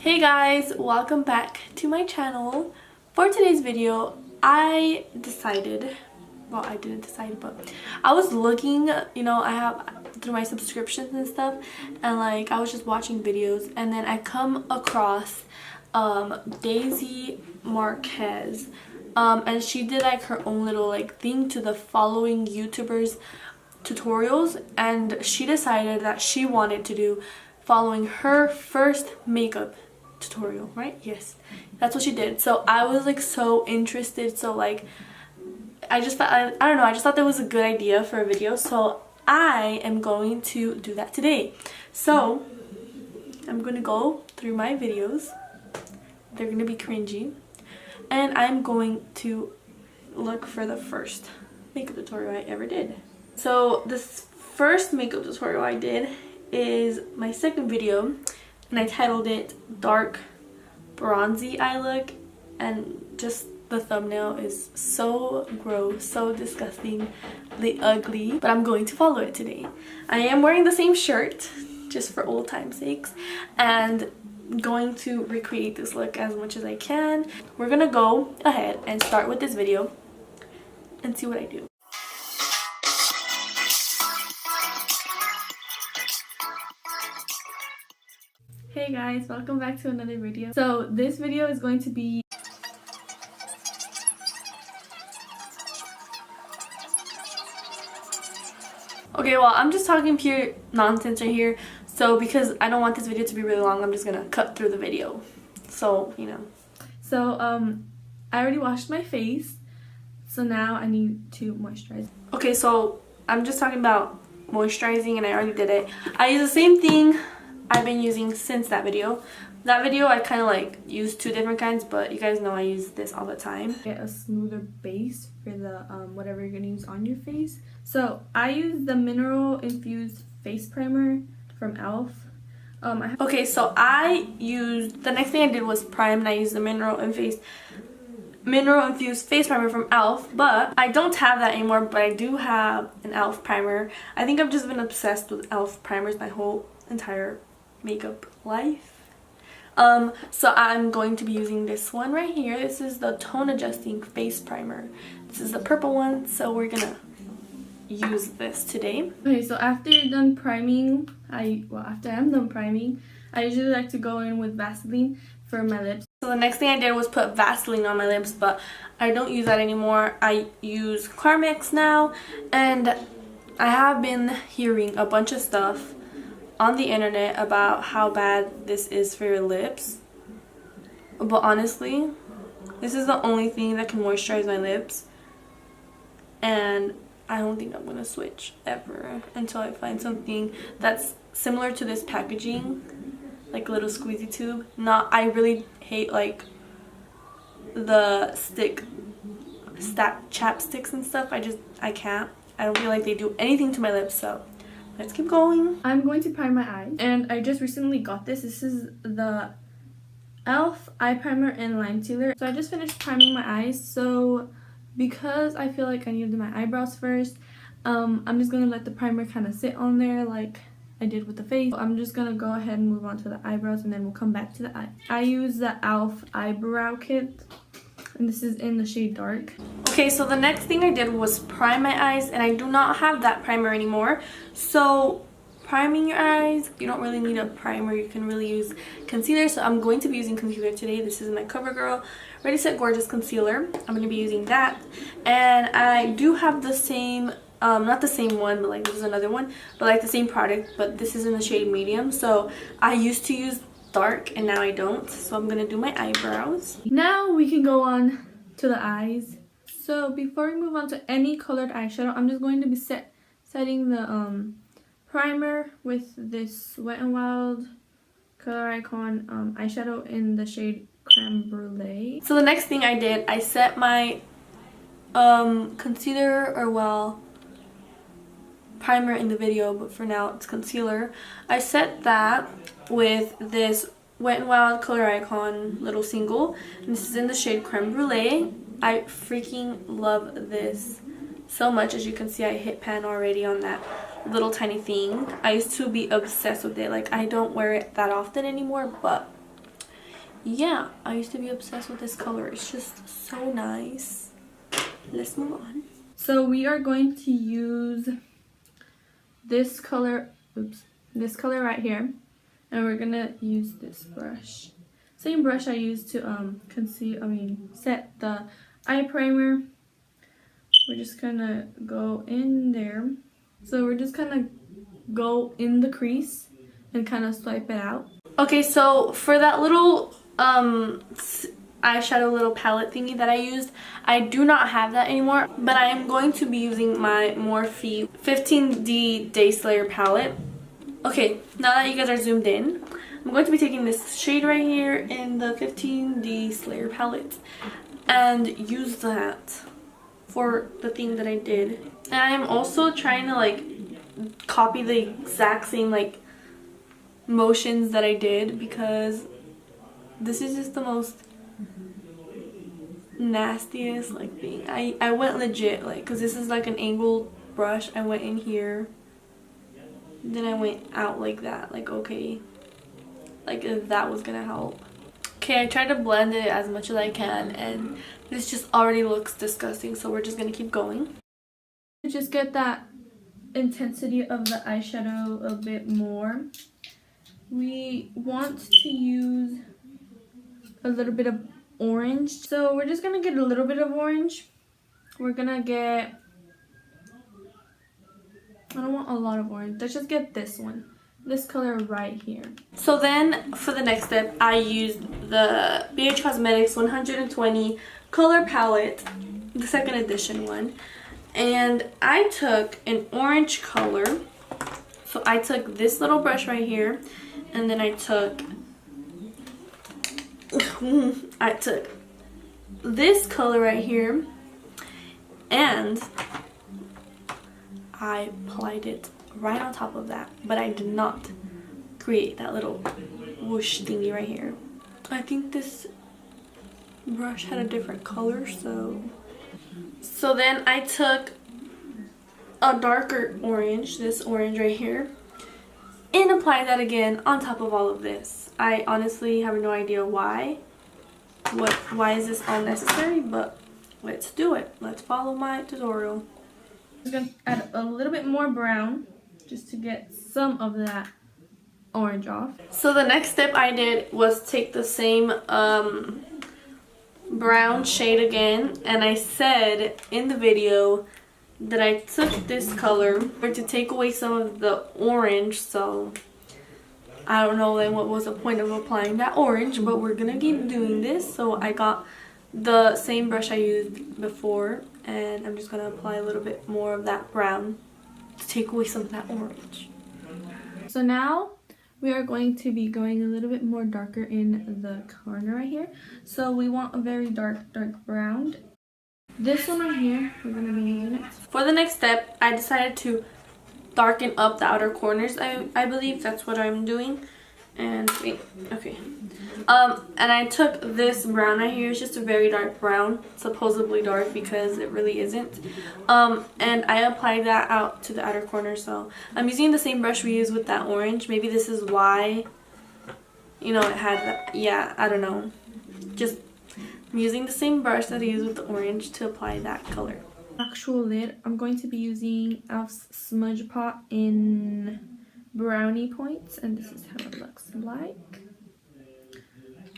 Hey guys, welcome back to my channel. For today's video, I decided, well, I didn't decide, but I was looking, I have through my subscriptions and stuff, and like I was just watching videos, and then I come across Daisy Marquez, and she did like her own little like thing to the following YouTubers tutorials, and she decided that she wanted to do following her first makeup tutorial, right? Yes, that's what she did. So I was like so interested, so like I just thought, I don't know, I just thought that was a good idea for a video, so I am going to do that today. So I'm gonna go through my videos. They're gonna be cringy, and I'm going to look for the first makeup tutorial I ever did. So this first makeup tutorial I did is my second video, and I titled it Dark Bronzy Eye Look, and just the thumbnail is so gross, so disgustingly ugly, but I'm going to follow it today. I am wearing the same shirt just for old time's sakes, and going to recreate this look as much as I can. We're gonna go ahead and start with this video and see what I do. Hey guys, welcome back to another video. So this video is going to be okay, well, I'm just talking pure nonsense right here. So because I don't want this video to be really long, I'm just gonna cut through the video. So, So I already washed my face, so now I need to moisturize. Okay, so I'm just talking about moisturizing, and I already did it. I use the same thing I've been using since that video. That video I kind of like used two different kinds, but you guys know I use this all the time. Get a smoother base for the whatever you're gonna use on your face. So I use the mineral infused face primer from e.l.f. Okay, so I used, the next thing I did was prime, and I used the mineral infused face primer from e.l.f. But I don't have that anymore, but I do have an e.l.f. primer. I think I've just been obsessed with e.l.f. primers my whole entire makeup life. So I'm going to be using this one right here. This is the tone adjusting face primer. This is the purple one, so we're gonna use this today. Okay, so after you're done priming, after I'm done priming, I usually like to go in with Vaseline for my lips. So the next thing I did was put Vaseline on my lips, but I don't use that anymore. I use Carmex now, and I have been hearing a bunch of stuff on the internet about how bad this is for your lips, but honestly, this is the only thing that can moisturize my lips, and I don't think I'm gonna switch ever until I find something that's similar to this packaging, like a little squeezy tube. I really hate like the chapsticks and stuff. I can't. I don't feel like they do anything to my lips, so let's keep going. I'm going to prime my eyes, and I just recently got this. This is the e.l.f. eye primer and lime sealer. So I just finished priming my eyes, so because I feel like I need to do my eyebrows first, I'm just gonna let the primer kind of sit on there like I did with the face. I'm just gonna go ahead and move on to the eyebrows, and then we'll come back to the eye. I use the e.l.f. eyebrow kit, and this is in the shade dark. Okay, so the next thing I did was prime my eyes, and I do not have that primer anymore. So priming your eyes, you don't really need a primer. You can really use concealer. So I'm going to be using concealer today. This is my CoverGirl Ready Set Gorgeous concealer. I'm going to be using that, and I do have the same not the same one, but like this is another one, but like the same product, but this is in the shade medium. So I used to use dark, and now I don't. So I'm gonna do my eyebrows. Now we can go on to the eyes. So before we move on to any colored eyeshadow, I'm just going to be setting the primer with this Wet n Wild Color Icon eyeshadow in the shade Creme Brulee. So the next thing I did, I set my concealer, or primer in the video, but for now it's concealer. I set that with this Wet n Wild Color Icon little single, and this is in the shade Creme Brulee. I freaking love this so much. As you can see, I hit pan already on that little tiny thing. I used to be obsessed with it. Like, I don't wear it that often anymore, but yeah, I used to be obsessed with this color. It's just so nice. Let's move on. So we are going to use this color, this color right here, and we're gonna use this brush. Same brush I used to set the eye primer. We're just gonna go in there. So we're just gonna go in the crease and kind of swipe it out. Okay, so for that little eyeshadow little palette thingy that I used, I do not have that anymore, but I am going to be using my Morphe 15D Day Slayer palette. Okay, now that you guys are zoomed in, I'm going to be taking this shade right here in the 15D Slayer palette and use that for the thing that I did. And I am also trying to like copy the exact same like motions that I did, because this is just the most nastiest like thing. I went legit, like, because this is like an angled brush. I went in here, then I went out like that, like, okay, like if that was gonna help. Okay, I tried to blend it as much as I can, and this just already looks disgusting, so we're just gonna keep going. Just get that intensity of the eyeshadow a bit more. We want to use a little bit of orange, so we're just gonna get a little bit of orange. We're gonna get, I don't want a lot of orange, let's just get this one, this color right here. So then for the next step, I used the BH Cosmetics 120 color palette, the second edition one, and I took an orange color. So I took this little brush right here, and then I took this color right here, and I applied it right on top of that, but I did not create that little whoosh thingy right here. I think this brush had a different color, so then I took a darker orange, this orange right here, and apply that again on top of all of this. I honestly have no idea why. Why is this all necessary? But let's do it. Let's follow my tutorial. I'm gonna add a little bit more brown just to get some of that orange off. So the next step I did was take the same brown shade again, and I said in the video that I took this color to take away some of the orange, so I don't know then what was the point of applying that orange, but we're gonna keep doing this. So I got the same brush I used before, and I'm just gonna apply a little bit more of that brown to take away some of that orange. So now we are going to be going a little bit more darker in the corner right here. So we want a very dark brown. This one right here, we're going to be using it. For the next step, I decided to darken up the outer corners. I believe that's what I'm doing. And wait, okay. And I took this brown right here. It's just a very dark brown, supposedly dark because it really isn't. And I applied that out to the outer corner. So I'm using the same brush we used with that orange. Maybe this is why, you know, it had that. Yeah, I don't know. Just I'm using the same brush that I used with the orange to apply that color. Actual lid, I'm going to be using e.l.f.'s Smudge Pot in Brownie Points, and this is how it looks like.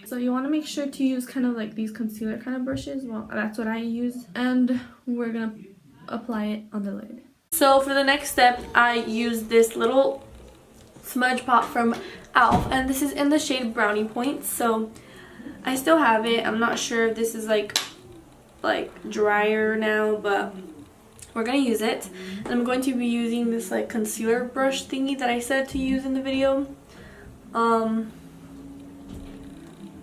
So you want to make sure to use kind of like these concealer kind of brushes. Well, that's what I use, and we're gonna apply it on the lid. So for the next step, I use this little smudge pot from e.l.f., and this is in the shade Brownie Points. So I still have it. I'm not sure if this is like drier now, but we're gonna use it. And I'm going to be using this like concealer brush thingy that I said to use in the video.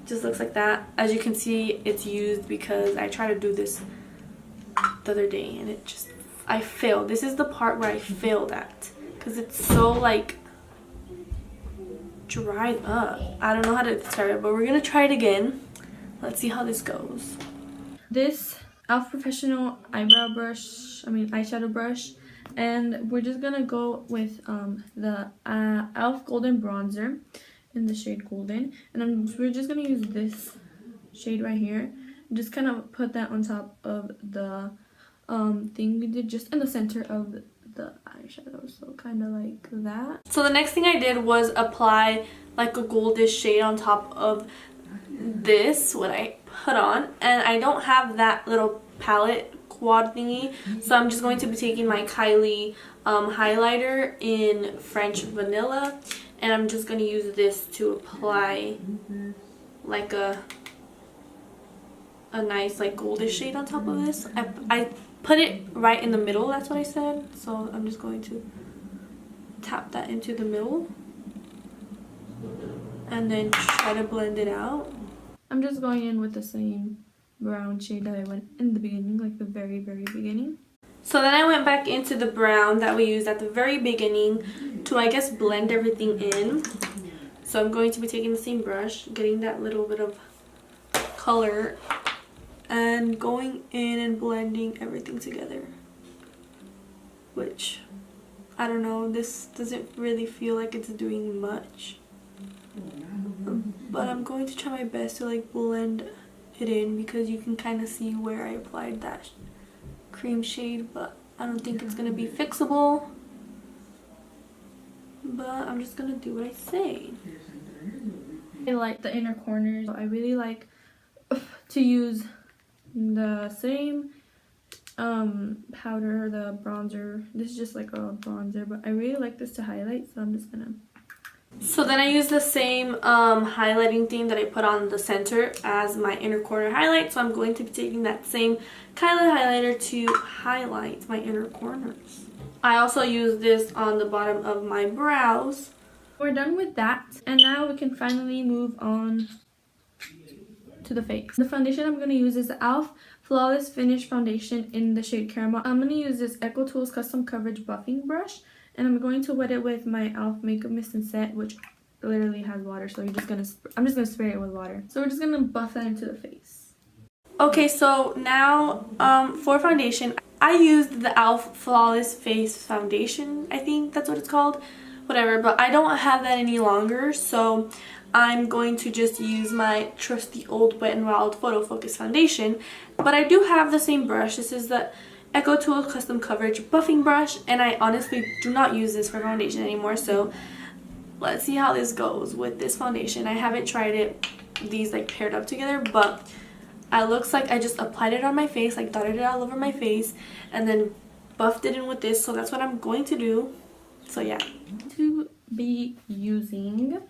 Just looks like that. As you can see, it's used because I tried to do this the other day and it just, I failed. This is the part where I failed at because it's so like dried up. I don't know how to describe it, but we're gonna try it again. Let's see how this goes. This e.l.f. Professional eyeshadow brush, and we're just gonna go with the e.l.f. Golden Bronzer, in the shade Golden. And we're just going to use this shade right here. Just kind of put that on top of the thing we did, just in the center of the eyeshadow, so kind of like that. So the next thing I did was apply like a goldish shade on top of this, what I put on, and I don't have that little palette quad thingy, so I'm just going to be taking my Kylie highlighter in French Vanilla, and I'm just going to use this to apply like a nice like goldish shade on top of this. I put it right in the middle, that's what I said, so I'm just going to tap that into the middle and then try to blend it out. I'm just going in with the same brown shade that I went in the beginning, like the very beginning. So then I went back into the brown that we used at the very beginning to, I guess, blend everything in. So I'm going to be taking the same brush, getting that little bit of color, and going in and blending everything together. Which, I don't know, this doesn't really feel like it's doing much. But I'm going to try my best to like blend it in, because you can kind of see where I applied that cream shade, but I don't think it's going to be fixable. But I'm just going to do what I say. I like the inner corners. I really like to use the same powder, the bronzer. This is just like a bronzer, but I really like this to highlight, so I'm just gonna. So then I use the same highlighting thing that I put on the center as my inner corner highlight, so I'm going to be taking that same Kylie highlighter to highlight my inner corners. I also use this on the bottom of my brows. We're done with that, and now we can finally move on to the face. The foundation I'm going to use is the e.l.f. Flawless Finish Foundation in the shade Caramel. I'm going to use this Echo Tools Custom Coverage Buffing Brush, and I'm going to wet it with my e.l.f. Makeup Mist and Set, which literally has water, so I'm just going to spray it with water. So we're just going to buff that into the face. Okay, so now for foundation, I used the e.l.f. Flawless Face Foundation, I think that's what it's called. Whatever, but I don't have that any longer, so I'm going to just use my trusty old Wet n Wild Photo Focus foundation. But I do have the same brush. This is the Echo Tools Custom Coverage Buffing Brush, and I honestly do not use this for foundation anymore, so let's see how this goes with this foundation. I haven't tried it, these like paired up together, but it looks like I just applied it on my face, like dotted it all over my face, and then buffed it in with this, so that's what I'm going to do. So yeah. To be using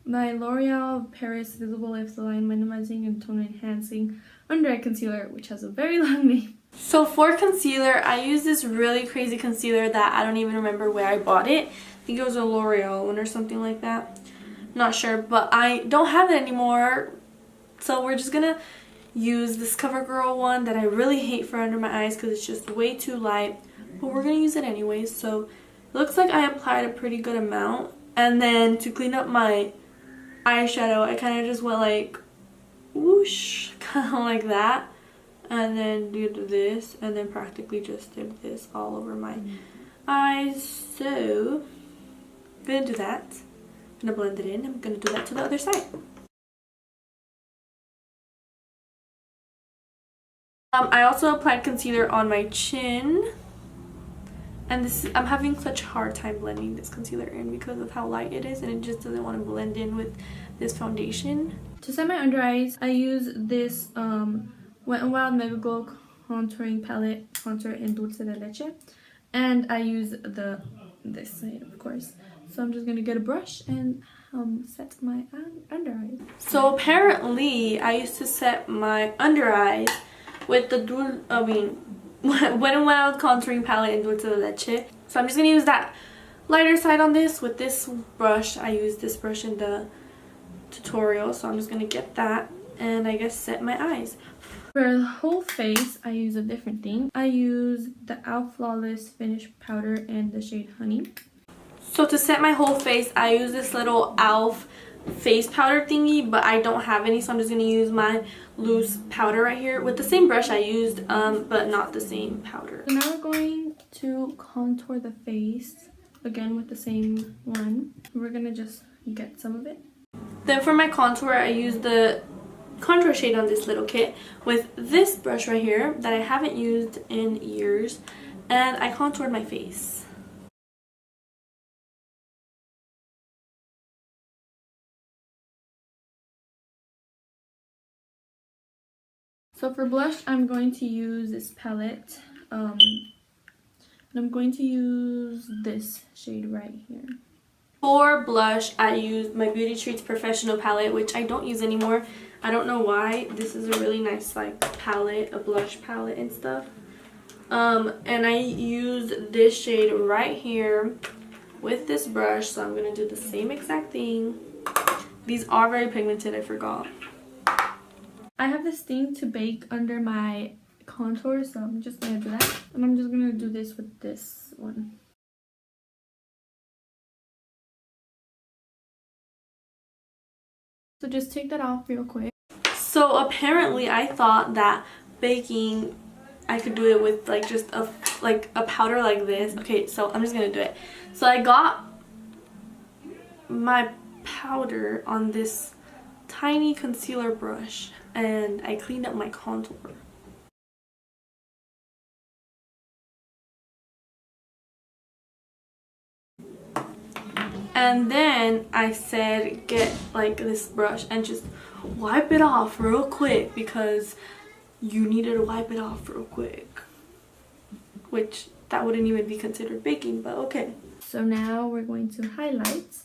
my L'Oreal Paris Visible Lift Line Minimizing and Tone Enhancing Under Eye Concealer, which has a very long name. So for concealer, I use this really crazy concealer that I don't even remember where I bought it. I think it was a L'Oreal one or something like that. Not sure, but I don't have it anymore. So we're just gonna use this CoverGirl one that I really hate for under my eyes because it's just way too light. But we're gonna use it anyways, so it looks like I applied a pretty good amount. And then to clean up my eyeshadow, I kind of just went like whoosh, kind of like that, and then did this, and then practically just did this all over my eyes. So I'm gonna do that. I'm gonna blend it in. I'm gonna do that to the other side. I also applied concealer on my chin. And this, I'm having such a hard time blending this concealer in because of how light it is, and it just doesn't want to blend in with this foundation. To set my under eyes, I use this Wet n Wild Mega Glow Contouring Palette, Contour in Dulce de Leche. And I use this side, of course. So I'm just going to get a brush and set my under eyes. So apparently, I used to set my under eyes with the Wet n Wild Contouring Palette in Dulce de Leche. So I'm just going to use that lighter side on this with this brush. I used this brush in the tutorial, so I'm just going to get that and I guess set my eyes. For the whole face, I use a different thing. I use the e.l.f. Flawless Finish Powder in the shade Honey. So to set my whole face, I use this little e.l.f. face powder thingy, but I don't have any, so I'm just going to use my loose powder right here with the same brush I used, but not the same powder. So now we're going to contour the face again with the same one. We're going to just get some of it. Then for my contour, I use the contour shade on this little kit with this brush right here that I haven't used in years, and I contoured my face. So for blush, I'm going to use this palette, and I'm going to use this shade right here. For blush, I used my Beauty Treats Professional palette, which I don't use anymore. I don't know why. This is a really nice like palette, a blush palette and stuff. And I used this shade right here with this brush, so I'm going to do the same exact thing. These are very pigmented, I forgot. I have this thing to bake under my contour, so I'm just going to do that. And I'm just going to do this with this one. So just take that off real quick. So apparently I thought that baking, I could do it with like just a powder like this. Okay, so I'm just going to do it. So I got my powder on this tiny concealer brush and I cleaned up my contour. And then I said get like this brush and just wipe it off real quick, because you needed to wipe it off real quick, which that wouldn't even be considered baking, but okay. So now we're going to highlight,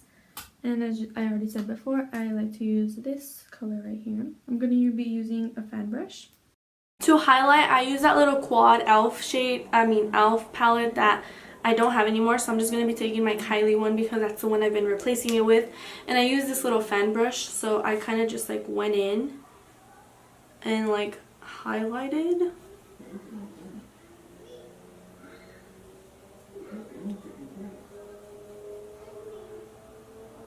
and as I already said before, I like to use this color right here. I'm going to be using a fan brush. To highlight, I use that little quad elf palette that I don't have anymore, so I'm just going to be taking my Kylie one because that's the one I've been replacing it with. And I use this little fan brush, so I kind of just like went in and like highlighted.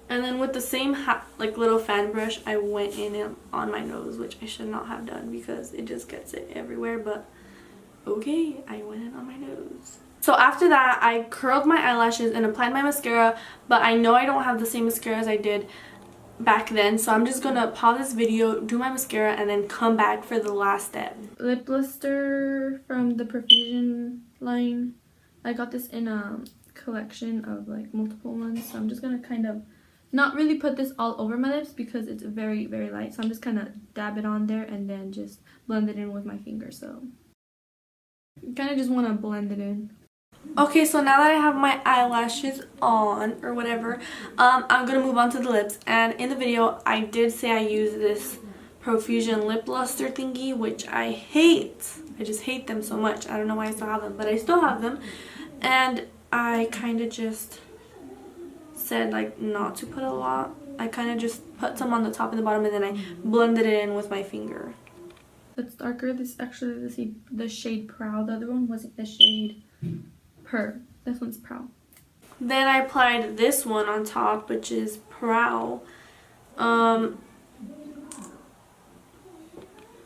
And then with the same like little fan brush, I went in on my nose, which I should not have done because it just gets it everywhere, but okay, I went in on my nose. So after that, I curled my eyelashes and applied my mascara, but I know I don't have the same mascara as I did back then, so I'm just gonna pause this video, do my mascara, and then come back for the last step. Lip blister from the Profusion line. I got this in a collection of like multiple ones, so I'm just gonna kind of not really put this all over my lips because it's very, very light, so I'm just kind of dab it on there and then just blend it in with my finger. So you kind of just want to blend it in. Okay, so now that I have my eyelashes on or whatever, I'm gonna move on to the lips. And in the video I did say I use this Profusion lip luster thingy, which I hate. I just hate them so much. I don't know why I still have them, but I still have them. And I kind of just said like not to put a lot. I kind of just put some on the top and the bottom, and then I blended it in with my finger. It's darker. This actually the shade Proud. The other one wasn't the shade Per. This one's Proud. Then I applied this one on top, which is Proud.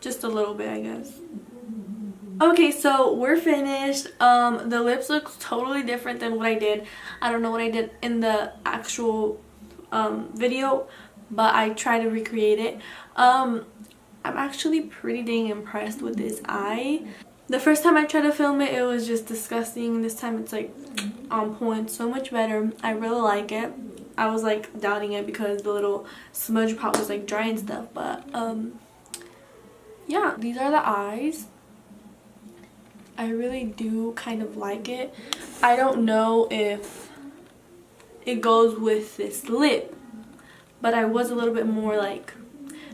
Just a little bit, I guess. Okay, so we're finished. The lips look totally different than what I did. I don't know what I did in the actual video, but I tried to recreate it. I'm actually pretty dang impressed with this eye. The first time I tried to film it, it was just disgusting. This time it's like on point, so much better. I really like it. I was like doubting it because the little smudge pot was like dry and stuff, but yeah, these are the eyes. I really do kind of like it. I don't know if it goes with this lip, but I was a little bit more like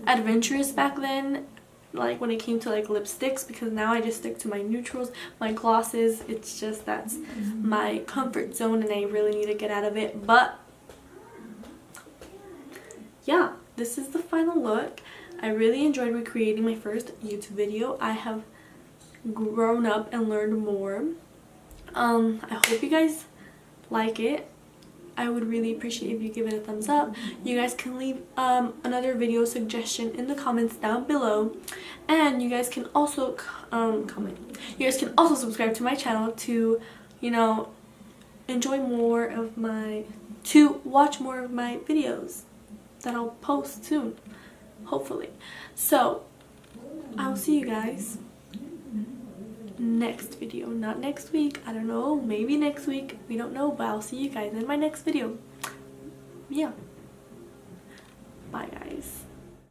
adventurous back then, like when it came to like lipsticks, because now I just stick to my neutrals, my glosses. It's just that's my comfort zone and I really need to get out of it. But yeah, this is the final look. I really enjoyed recreating my first YouTube video. I have grown up and learned more. I hope you guys like it. I would really appreciate if you give it a thumbs up. You guys can leave another video suggestion in the comments down below, and you guys can also comment. You guys can also subscribe to my channel to, you know, enjoy more of my to watch more of my videos that I'll post soon, hopefully. So I'll see you guys next video. Not next week, I don't know, maybe next week, we don't know, but I'll see you guys in my next video. Yeah, bye guys.